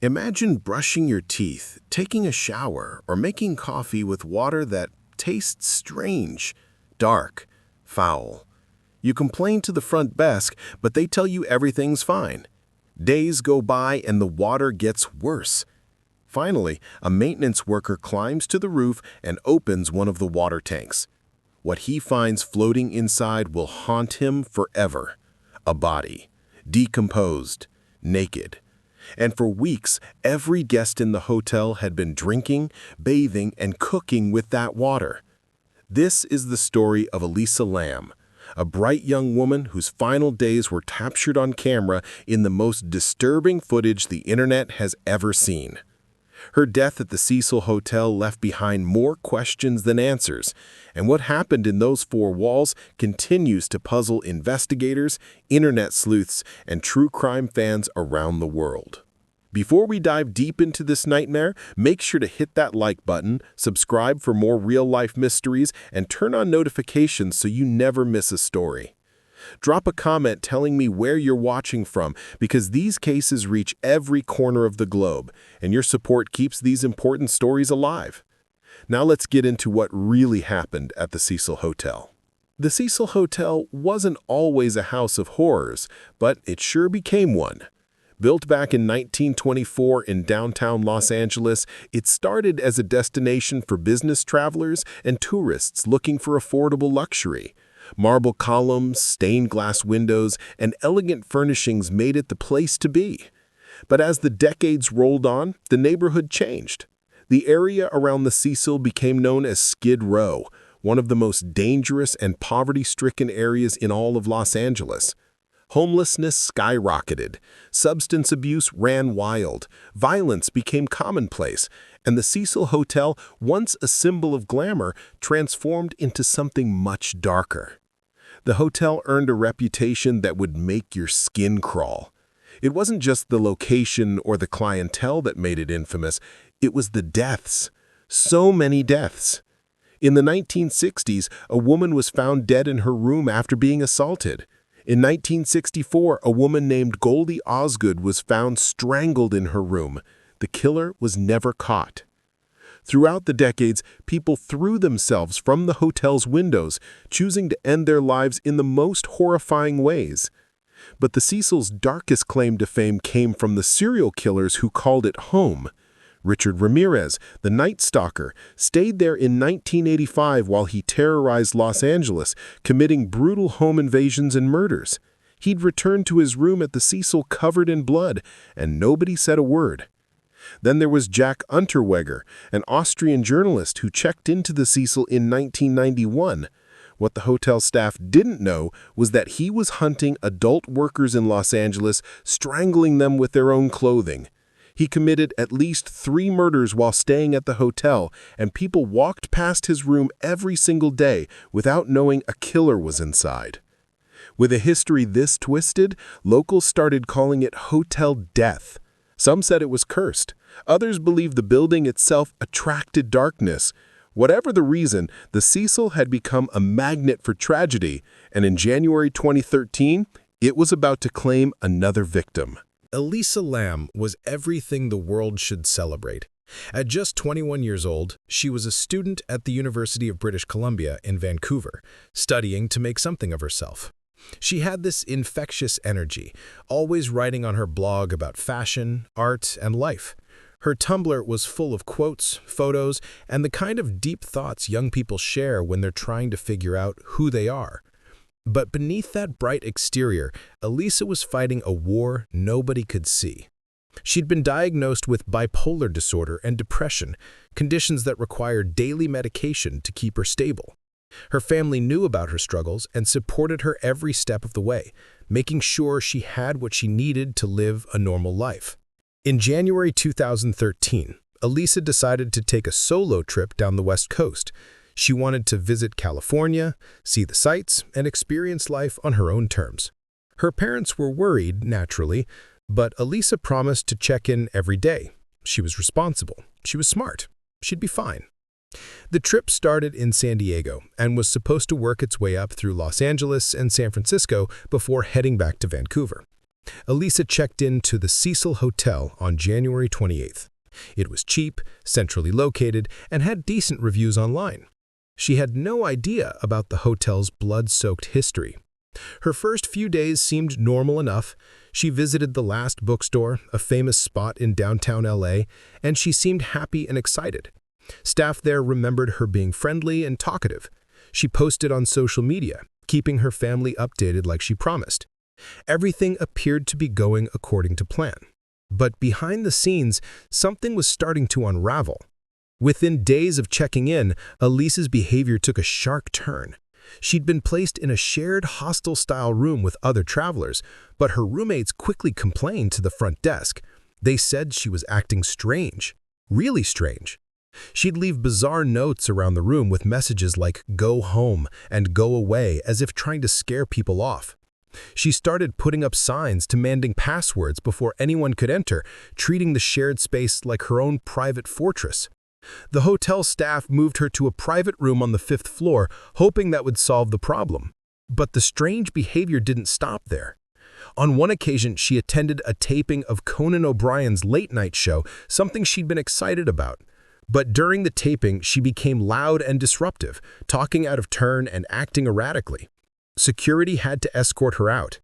Imagine brushing your teeth, taking a shower, or making coffee with water that tastes strange, dark, foul. You complain to the front desk, but they tell you everything's fine. Days go by and the water gets worse. Finally, a maintenance worker climbs to the roof and opens one of the water tanks. What he finds floating inside will haunt him forever. A body, decomposed, naked. And for weeks, every guest in the hotel had been drinking, bathing, and cooking with that water. This is the story of Elisa Lam, a bright young woman whose final days were captured on camera in the most disturbing footage the internet has ever seen. Her death at the Cecil Hotel left behind more questions than answers, and what happened in those four walls continues to puzzle investigators, internet sleuths, and true crime fans around the world. Before we dive deep into this nightmare, make sure to hit that like button, subscribe for more real-life mysteries, and turn on notifications so you never miss a story. Drop a comment telling me where you're watching from, because these cases reach every corner of the globe, and your support keeps these important stories alive. Now let's get into what really happened at the Cecil Hotel. The Cecil Hotel wasn't always a house of horrors, but it sure became one. Built back in 1924 in downtown Los Angeles, it started as a destination for business travelers and tourists looking for affordable luxury. Marble columns, stained glass windows, and elegant furnishings made it the place to be. But as the decades rolled on, the neighborhood changed. The area around the Cecil became known as Skid Row, one of the most dangerous and poverty-stricken areas in all of Los Angeles. Homelessness skyrocketed, substance abuse ran wild, violence became commonplace, and the Cecil Hotel, once a symbol of glamour, transformed into something much darker. The hotel earned a reputation that would make your skin crawl. It wasn't just the location or the clientele that made it infamous, it was the deaths. So many deaths. In the 1960s, a woman was found dead in her room after being assaulted. In 1964, a woman named Goldie Osgood was found strangled in her room. The killer was never caught. Throughout the decades, people threw themselves from the hotel's windows, choosing to end their lives in the most horrifying ways. But the Cecil's darkest claim to fame came from the serial killers who called it home. Richard Ramirez, the Night Stalker, stayed there in 1985 while he terrorized Los Angeles, committing brutal home invasions and murders. He'd returned to his room at the Cecil covered in blood, and nobody said a word. Then there was Jack Unterweger, an Austrian journalist who checked into the Cecil in 1991. What the hotel staff didn't know was that he was hunting adult workers in Los Angeles, strangling them with their own clothing. He committed at least 3 murders while staying at the hotel, and people walked past his room every single day without knowing a killer was inside. With a history this twisted, locals started calling it Hotel Death. Some said it was cursed. Others believed the building itself attracted darkness. Whatever the reason, the Cecil had become a magnet for tragedy, and in January 2013, it was about to claim another victim. Elisa Lam was everything the world should celebrate. At just 21 years old, she was a student at the University of British Columbia in Vancouver, studying to make something of herself. She had this infectious energy, always writing on her blog about fashion, art, and life. Her Tumblr was full of quotes, photos, and the kind of deep thoughts young people share when they're trying to figure out who they are. But beneath that bright exterior, Elisa was fighting a war nobody could see. She'd been diagnosed with bipolar disorder and depression, conditions that required daily medication to keep her stable. Her family knew about her struggles and supported her every step of the way, making sure she had what she needed to live a normal life. In January 2013, Elisa decided to take a solo trip down the West Coast. She wanted to visit California, see the sights, and experience life on her own terms. Her parents were worried, naturally, but Elisa promised to check in every day. She was responsible. She was smart. She'd be fine. The trip started in San Diego and was supposed to work its way up through Los Angeles and San Francisco before heading back to Vancouver. Elisa checked into the Cecil Hotel on January 28th. It was cheap, centrally located, and had decent reviews online. She had no idea about the hotel's blood-soaked history. Her first few days seemed normal enough. She visited the Last Bookstore, a famous spot in downtown LA, and she seemed happy and excited. Staff there remembered her being friendly and talkative. She posted on social media, keeping her family updated like she promised. Everything appeared to be going according to plan. But behind the scenes, something was starting to unravel. Within days of checking in, Elisa's behavior took a sharp turn. She'd been placed in a shared hostel-style room with other travelers, but her roommates quickly complained to the front desk. They said she was acting strange, really strange. She'd leave bizarre notes around the room with messages like "go home" and "go away," as if trying to scare people off. She started putting up signs demanding passwords before anyone could enter, treating the shared space like her own private fortress. The hotel staff moved her to a private room on the 5th floor, hoping that would solve the problem. But the strange behavior didn't stop there. On one occasion, she attended a taping of Conan O'Brien's late-night show, something she'd been excited about. But during the taping, she became loud and disruptive, talking out of turn and acting erratically. Security had to escort her out.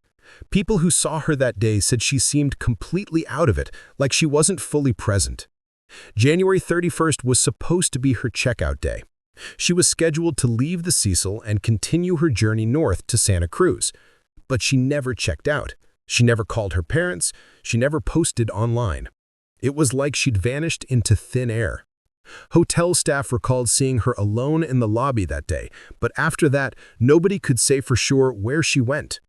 People who saw her that day said she seemed completely out of it, like she wasn't fully present. January 31st was supposed to be her checkout day. She was scheduled to leave the Cecil and continue her journey north to Santa Cruz. But she never checked out. She never called her parents. She never posted online. It was like she'd vanished into thin air. Hotel staff recalled seeing her alone in the lobby that day, but after that, nobody could say for sure where she went.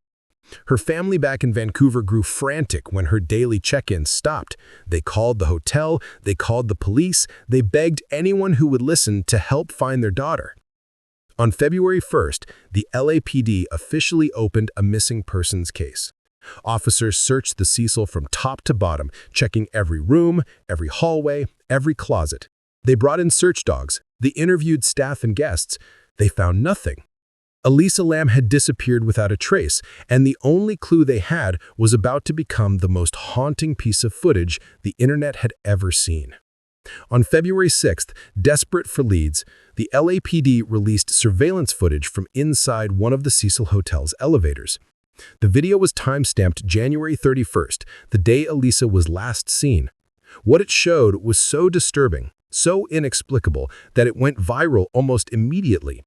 Her family back in Vancouver grew frantic when her daily check-ins stopped. They called the hotel, they called the police, they begged anyone who would listen to help find their daughter. On February 1st, the LAPD officially opened a missing persons case. Officers searched the Cecil from top to bottom, checking every room, every hallway, every closet. They brought in search dogs. They interviewed staff and guests. They found nothing. Elisa Lam had disappeared without a trace, and the only clue they had was about to become the most haunting piece of footage the internet had ever seen. On February 6th, desperate for leads, the LAPD released surveillance footage from inside one of the Cecil Hotel's elevators. The video was time-stamped January 31st, the day Elisa was last seen. What it showed was so disturbing, so inexplicable, that it went viral almost immediately.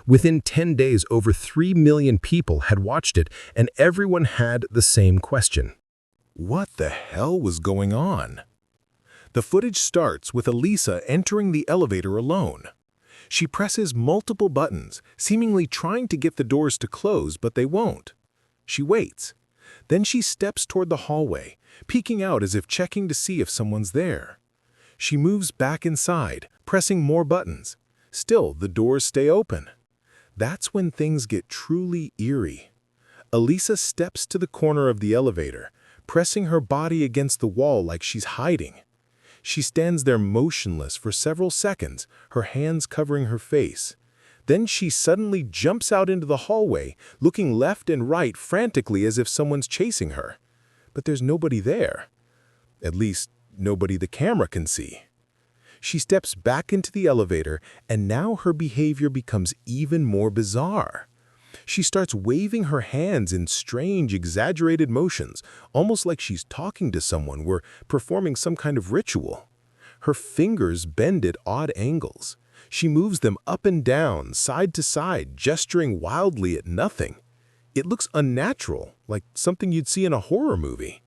Within 10 days, over 3 million people had watched it, and everyone had the same question. What the hell was going on? The footage starts with Elisa entering the elevator alone. She presses multiple buttons, seemingly trying to get the doors to close, but they won't. She waits. Then she steps toward the hallway, peeking out as if checking to see if someone's there. She moves back inside, pressing more buttons. Still, the doors stay open. That's when things get truly eerie. Elisa steps to the corner of the elevator, pressing her body against the wall like she's hiding. She stands there motionless for several seconds, her hands covering her face. Then she suddenly jumps out into the hallway, looking left and right frantically as if someone's chasing her. But there's nobody there. At least, nobody the camera can see. She steps back into the elevator, and now her behavior becomes even more bizarre. She starts waving her hands in strange, exaggerated motions, almost like she's talking to someone or performing some kind of ritual. Her fingers bend at odd angles. She moves them up and down, side to side, gesturing wildly at nothing. It looks unnatural, like something you'd see in a horror movie.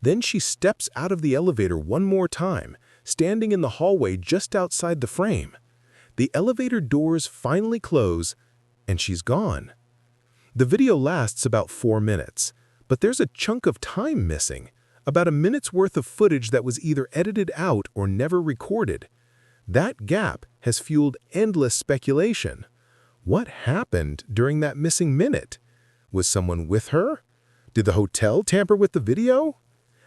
Then she steps out of the elevator one more time, standing in the hallway just outside the frame. The elevator doors finally close, and she's gone. The video lasts about 4 minutes, but there's a chunk of time missing, about a minute's worth of footage that was either edited out or never recorded. That gap has fueled endless speculation. What happened during that missing minute? Was someone with her? Did the hotel tamper with the video?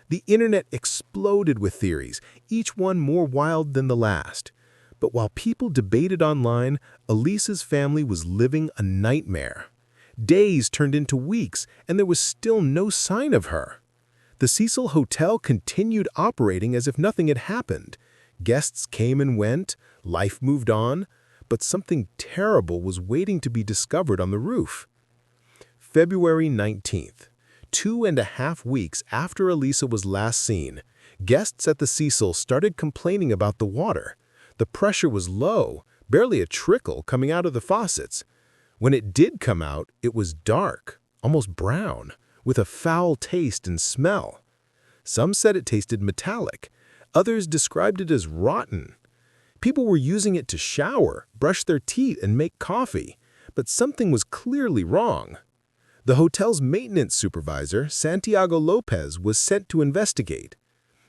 The internet exploded with theories, each one more wild than the last. But while people debated online, Elisa's family was living a nightmare. Days turned into weeks, and there was still no sign of her. The Cecil Hotel continued operating as if nothing had happened. Guests came and went, life moved on, but something terrible was waiting to be discovered on the roof. February 19th, 2.5 weeks after Elisa was last seen, guests at the Cecil started complaining about the water. The pressure was low, barely a trickle coming out of the faucets. When it did come out, it was dark, almost brown, with a foul taste and smell. Some said it tasted metallic. Others described it as rotten. People were using it to shower, brush their teeth, and make coffee, but something was clearly wrong. The hotel's maintenance supervisor, Santiago Lopez, was sent to investigate.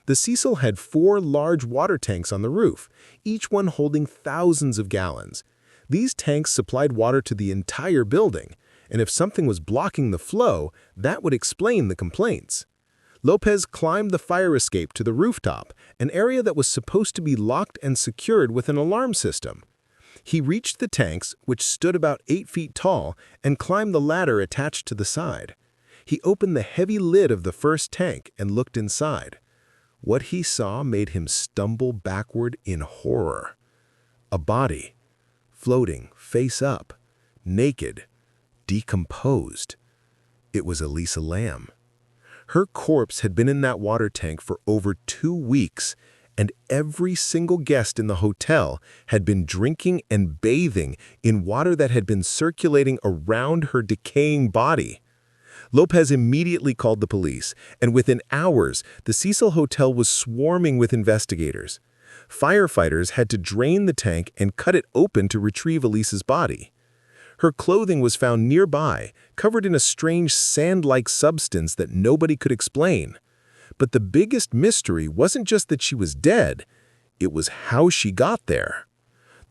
The Cecil had 4 large water tanks on the roof, each one holding thousands of gallons. These tanks supplied water to the entire building, and if something was blocking the flow, that would explain the complaints. Lopez climbed the fire escape to the rooftop, an area that was supposed to be locked and secured with an alarm system. He reached the tanks, which stood about 8 feet tall, and climbed the ladder attached to the side. He opened the heavy lid of the first tank and looked inside. What he saw made him stumble backward in horror. A body, floating face up, naked, decomposed. It was Elisa Lam. Her corpse had been in that water tank for over 2 weeks, and every single guest in the hotel had been drinking and bathing in water that had been circulating around her decaying body. Lopez immediately called the police, and within hours, the Cecil Hotel was swarming with investigators. Firefighters had to drain the tank and cut it open to retrieve Elisa's body. Her clothing was found nearby, covered in a strange sand-like substance that nobody could explain. But the biggest mystery wasn't just that she was dead, it was how she got there.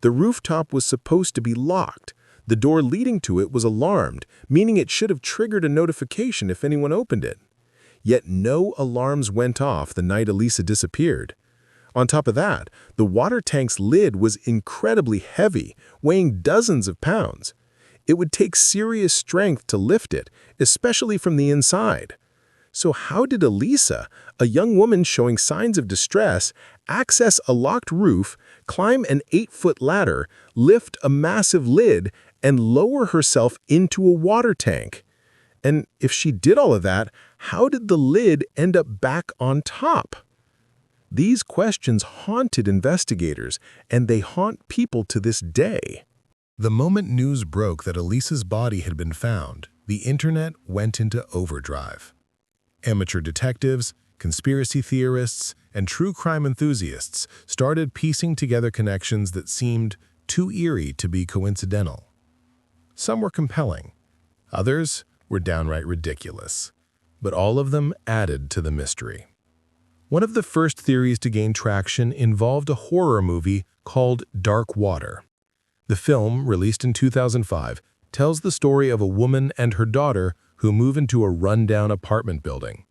The rooftop was supposed to be locked. The door leading to it was alarmed, meaning it should have triggered a notification if anyone opened it. Yet no alarms went off the night Elisa disappeared. On top of that, the water tank's lid was incredibly heavy, weighing dozens of pounds. It would take serious strength to lift it, especially from the inside. So how did Elisa, a young woman showing signs of distress, access a locked roof, climb an 8-foot ladder, lift a massive lid, and lower herself into a water tank? And if she did all of that, how did the lid end up back on top? These questions haunted investigators, and they haunt people to this day. The moment news broke that Elisa's body had been found, the internet went into overdrive. Amateur detectives, conspiracy theorists, and true crime enthusiasts started piecing together connections that seemed too eerie to be coincidental. Some were compelling, others were downright ridiculous, but all of them added to the mystery. One of the first theories to gain traction involved a horror movie called Dark Water. The film, released in 2005, tells the story of a woman and her daughter who move into a rundown apartment building.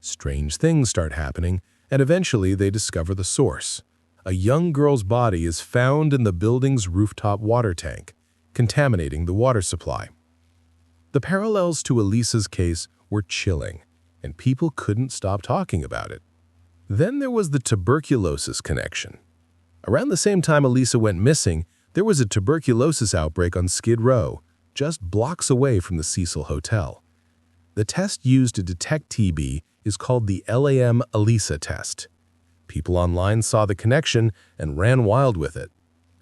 Strange things start happening, and eventually they discover the source. A young girl's body is found in the building's rooftop water tank, contaminating the water supply. The parallels to Elisa's case were chilling, and people couldn't stop talking about it. Then there was the tuberculosis connection. Around the same time Elisa went missing, there was a tuberculosis outbreak on Skid Row, just blocks away from the Cecil Hotel. The test used to detect TB is called the LAM ELISA test. People online saw the connection and ran wild with it.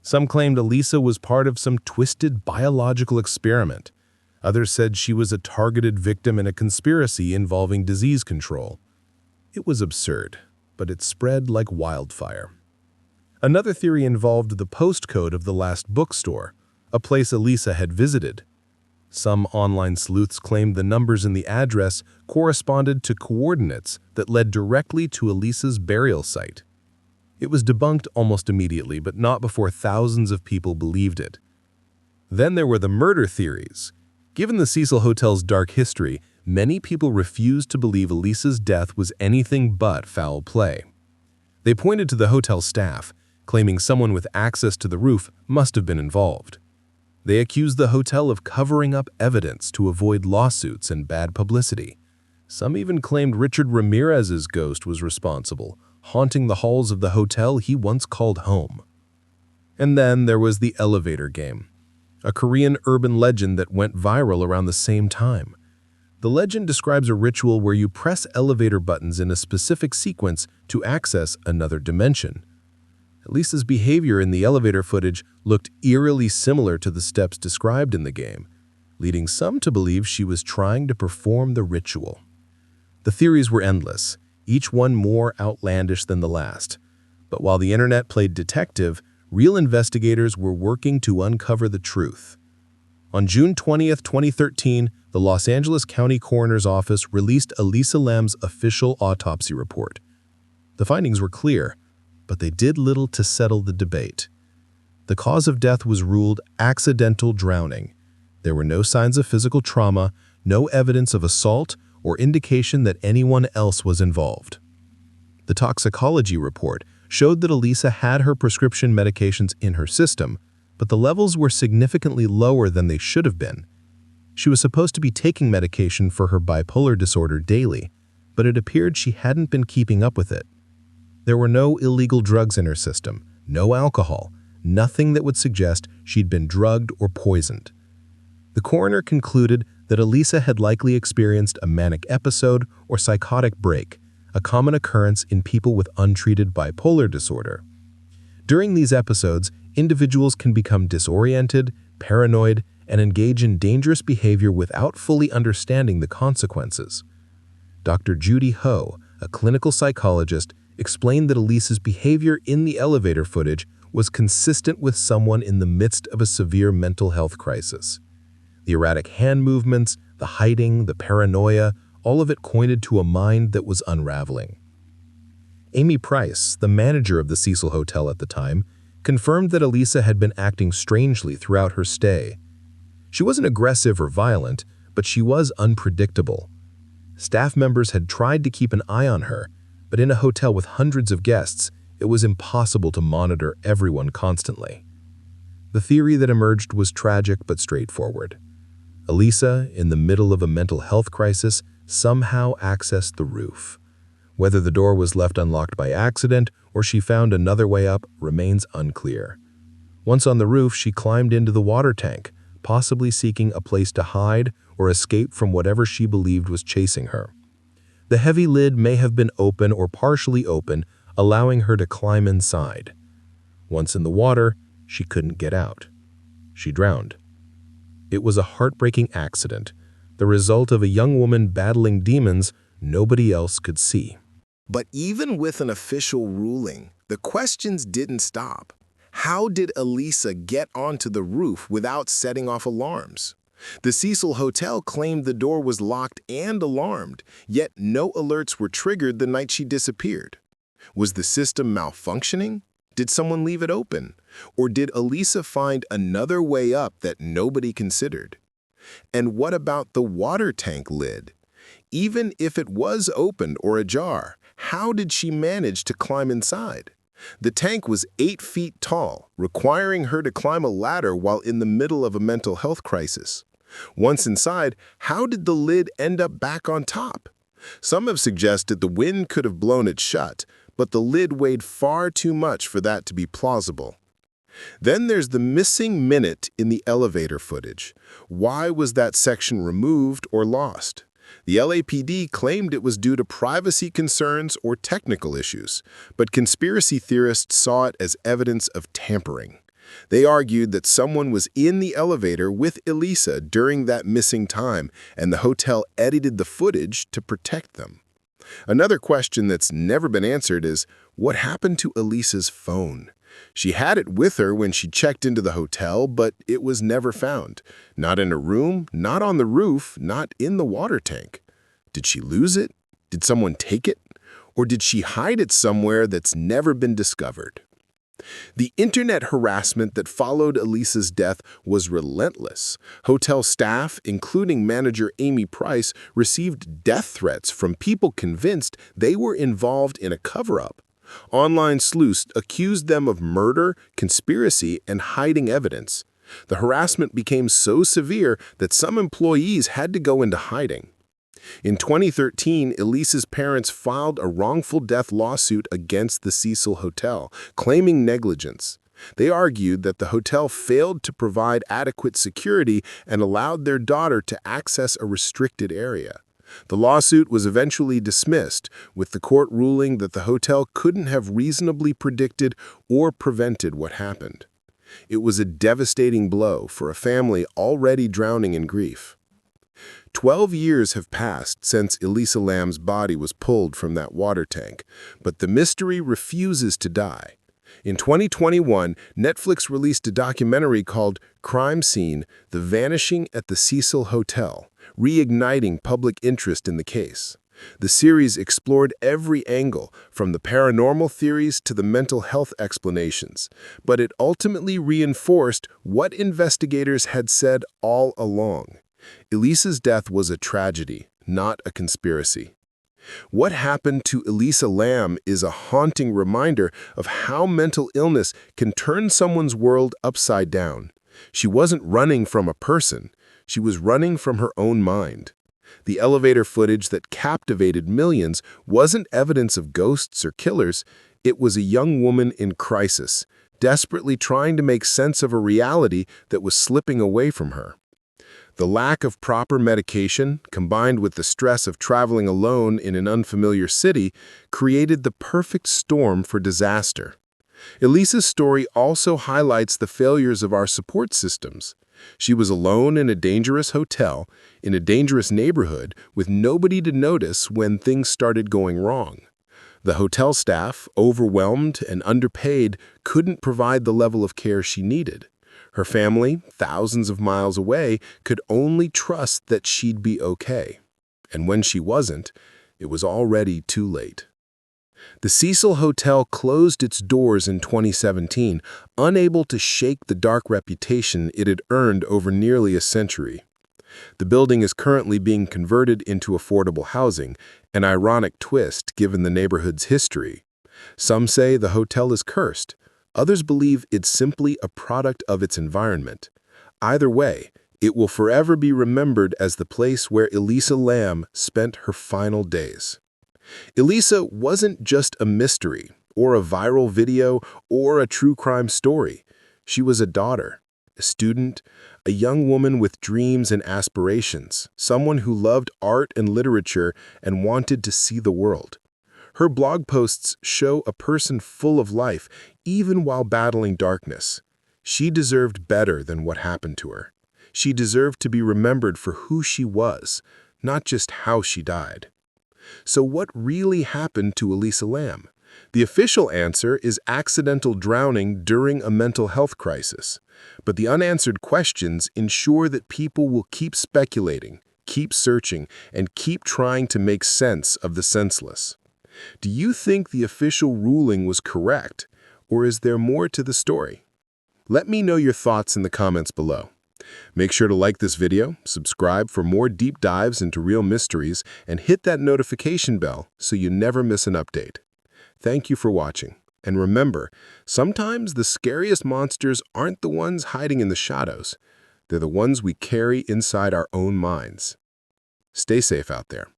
Some claimed Elisa was part of some twisted biological experiment. Others said she was a targeted victim in a conspiracy involving disease control. It was absurd, but it spread like wildfire. Another theory involved the postcode of the last bookstore, a place Elisa had visited. Some online sleuths claimed the numbers in the address corresponded to coordinates that led directly to Elisa's burial site. It was debunked almost immediately, but not before thousands of people believed it. Then there were the murder theories. Given the Cecil Hotel's dark history, many people refused to believe Elisa's death was anything but foul play. They pointed to the hotel staff, claiming someone with access to the roof must have been involved. They accused the hotel of covering up evidence to avoid lawsuits and bad publicity. Some even claimed Richard Ramirez's ghost was responsible, haunting the halls of the hotel he once called home. And then there was the elevator game, a Korean urban legend that went viral around the same time. The legend describes a ritual where you press elevator buttons in a specific sequence to access another dimension. Elisa's behavior in the elevator footage looked eerily similar to the steps described in the game, leading some to believe she was trying to perform the ritual. The theories were endless, each one more outlandish than the last. But while the internet played detective, real investigators were working to uncover the truth. On June 20, 2013, the Los Angeles County Coroner's Office released Elisa Lam's official autopsy report. The findings were clear, but they did little to settle the debate. The cause of death was ruled accidental drowning. There were no signs of physical trauma, no evidence of assault, or indication that anyone else was involved. The toxicology report showed that Elisa had her prescription medications in her system, but the levels were significantly lower than they should have been. She was supposed to be taking medication for her bipolar disorder daily, but it appeared she hadn't been keeping up with it. There were no illegal drugs in her system, no alcohol, nothing that would suggest she'd been drugged or poisoned. The coroner concluded that Elisa had likely experienced a manic episode or psychotic break, a common occurrence in people with untreated bipolar disorder. During these episodes, individuals can become disoriented, paranoid, and engage in dangerous behavior without fully understanding the consequences. Dr. Judy Ho, a clinical psychologist, explained that Elisa's behavior in the elevator footage was consistent with someone in the midst of a severe mental health crisis. The erratic hand movements, the hiding, the paranoia, all of it pointed to a mind that was unraveling. Amy Price, the manager of the Cecil Hotel at the time, confirmed that Elisa had been acting strangely throughout her stay. She wasn't aggressive or violent, but she was unpredictable. Staff members had tried to keep an eye on her, but in a hotel with hundreds of guests, it was impossible to monitor everyone constantly. The theory that emerged was tragic but straightforward. Elisa, in the middle of a mental health crisis, somehow accessed the roof. Whether the door was left unlocked by accident or she found another way up remains unclear. Once on the roof, she climbed into the water tank, possibly seeking a place to hide or escape from whatever she believed was chasing her. The heavy lid may have been open or partially open, allowing her to climb inside. Once in the water, she couldn't get out. She drowned. It was a heartbreaking accident, the result of a young woman battling demons nobody else could see. But even with an official ruling, the questions didn't stop. How did Elisa get onto the roof without setting off alarms? The Cecil Hotel claimed the door was locked and alarmed, yet no alerts were triggered the night she disappeared. Was the system malfunctioning? Did someone leave it open? Or did Elisa find another way up that nobody considered? And what about the water tank lid? Even if it was open or ajar, how did she manage to climb inside? The tank was 8 feet tall, requiring her to climb a ladder while in the middle of a mental health crisis. Once inside, how did the lid end up back on top? Some have suggested the wind could have blown it shut, but the lid weighed far too much for that to be plausible. Then there's the missing minute in the elevator footage. Why was that section removed or lost? The LAPD claimed it was due to privacy concerns or technical issues, but conspiracy theorists saw it as evidence of tampering. They argued that someone was in the elevator with Elisa during that missing time, and the hotel edited the footage to protect them. Another question that's never been answered is, what happened to Elisa's phone? She had it with her when she checked into the hotel, but it was never found. Not in a room, not on the roof, not in the water tank. Did she lose it? Did someone take it? Or did she hide it somewhere that's never been discovered? The internet harassment that followed Elisa's death was relentless. Hotel staff, including manager Amy Price, received death threats from people convinced they were involved in a cover-up. Online sleuths accused them of murder, conspiracy, and hiding evidence. The harassment became so severe that some employees had to go into hiding. In 2013, Elisa's parents filed a wrongful death lawsuit against the Cecil Hotel, claiming negligence. They argued that the hotel failed to provide adequate security and allowed their daughter to access a restricted area. The lawsuit was eventually dismissed, with the court ruling that the hotel couldn't have reasonably predicted or prevented what happened. It was a devastating blow for a family already drowning in grief. 12 years have passed since Elisa Lam's body was pulled from that water tank, but the mystery refuses to die. In 2021, Netflix released a documentary called Crime Scene: The Vanishing at the Cecil Hotel, reigniting public interest in the case. The series explored every angle, from the paranormal theories to the mental health explanations, but it ultimately reinforced what investigators had said all along. Elisa's death was a tragedy, not a conspiracy. What happened to Elisa Lam is a haunting reminder of how mental illness can turn someone's world upside down. She wasn't running from a person. She was running from her own mind. The elevator footage that captivated millions wasn't evidence of ghosts or killers. It was a young woman in crisis, desperately trying to make sense of a reality that was slipping away from her. The lack of proper medication, combined with the stress of traveling alone in an unfamiliar city, created the perfect storm for disaster. Elisa's story also highlights the failures of our support systems. She was alone in a dangerous hotel, in a dangerous neighborhood, with nobody to notice when things started going wrong. The hotel staff, overwhelmed and underpaid, couldn't provide the level of care she needed. Her family, thousands of miles away, could only trust that she'd be okay. And when she wasn't, it was already too late. The Cecil Hotel closed its doors in 2017, unable to shake the dark reputation it had earned over nearly a century. The building is currently being converted into affordable housing, an ironic twist given the neighborhood's history. Some say the hotel is cursed. Others believe it's simply a product of its environment. Either way, it will forever be remembered as the place where Elisa Lam spent her final days. Elisa wasn't just a mystery, or a viral video, or a true crime story. She was a daughter, a student, a young woman with dreams and aspirations, someone who loved art and literature and wanted to see the world. Her blog posts show a person full of life, even while battling darkness. She deserved better than what happened to her. She deserved to be remembered for who she was, not just how she died. So what really happened to Elisa Lam? The official answer is accidental drowning during a mental health crisis. But the unanswered questions ensure that people will keep speculating, keep searching, and keep trying to make sense of the senseless. Do you think the official ruling was correct, or is there more to the story? Let me know your thoughts in the comments below. Make sure to like this video, subscribe for more deep dives into real mysteries, and hit that notification bell so you never miss an update. Thank you for watching. And remember, sometimes the scariest monsters aren't the ones hiding in the shadows. They're the ones we carry inside our own minds. Stay safe out there.